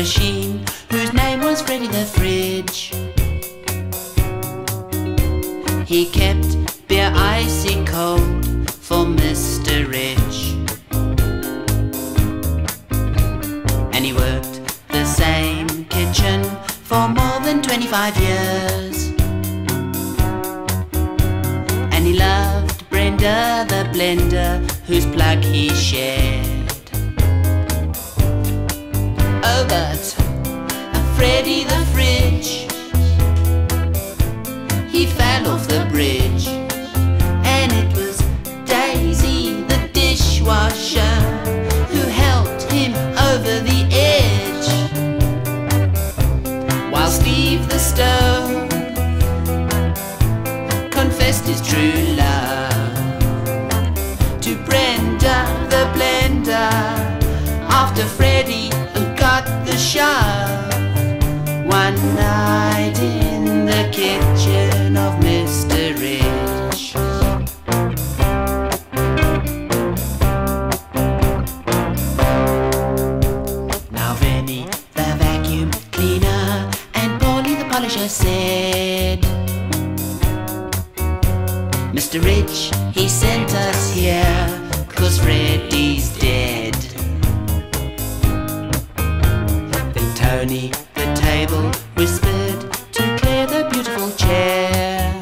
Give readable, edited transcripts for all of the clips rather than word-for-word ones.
machine whose name was Freddy the Fridge. He kept beer icy cold for Mr. Rich, and he worked the same kitchen for more than 25 years. And he loved Brenda the blender, whose plug he shared. Oh, but Freddy the Fridge, he fell off the bridge, and it was Daisy the dishwasher who helped him over the edge, while Steve the stove confessed his true love to Brenda the blender after Freddy got the shove one night in the kitchen of Mr. Rich. Now Vinny the vacuum cleaner and Paulie the polisher said, Mr. Rich, he sent us here 'cause Freddy's dead. Then Tony the table whispered to clear the beautiful chair,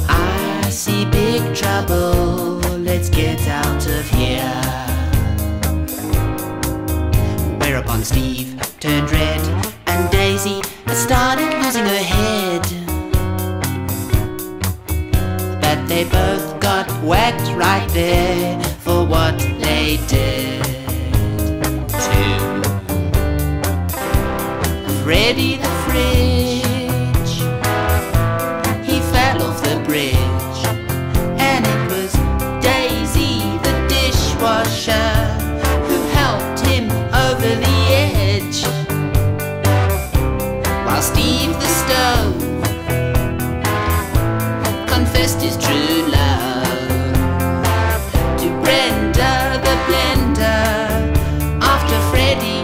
I see big trouble, let's get out of here. Whereupon Steve turned red and Daisy started losing her head. But they both got whacked right there for what they did to Freddy the Fridge. He fell off the bridge, and it was Daisy the dishwasher who helped him over the edge, while Steve the stove confessed his true love to Brenda the blender after Freddy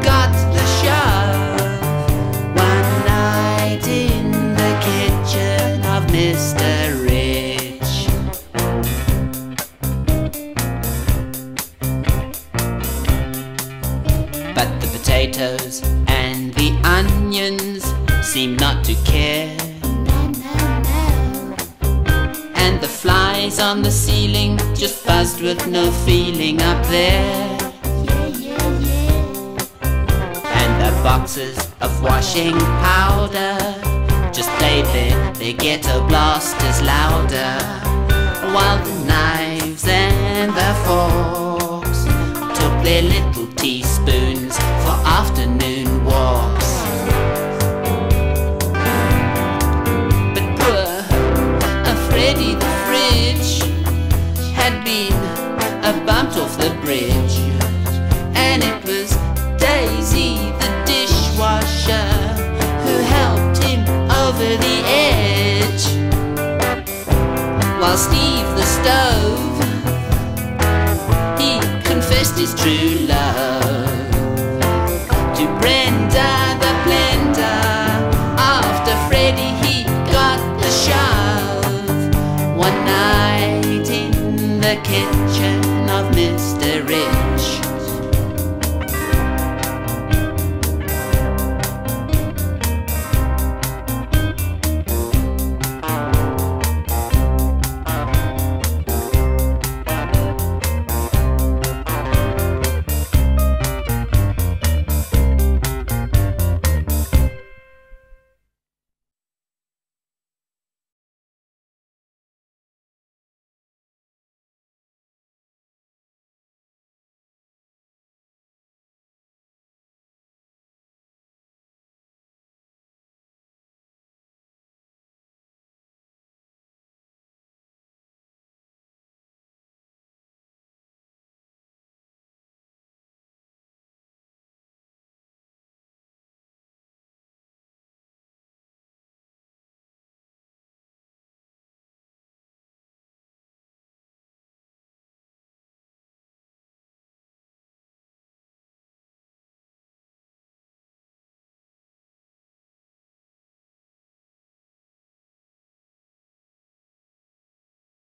got the shove one night in the kitchen of Mr. Rich. But the potatoes and the onions seemed not to care, and the flies on the ceiling just buzzed with no feeling up there. And the boxes of washing powder just played their ghetto blasters louder, while the knives and the forks took their little teaspoons for afternoon walks. Freddy the Fridge had been bumped off the bridge, and it was Daisy the dishwasher who helped him over the edge, while Steve the stove, he confessed his true love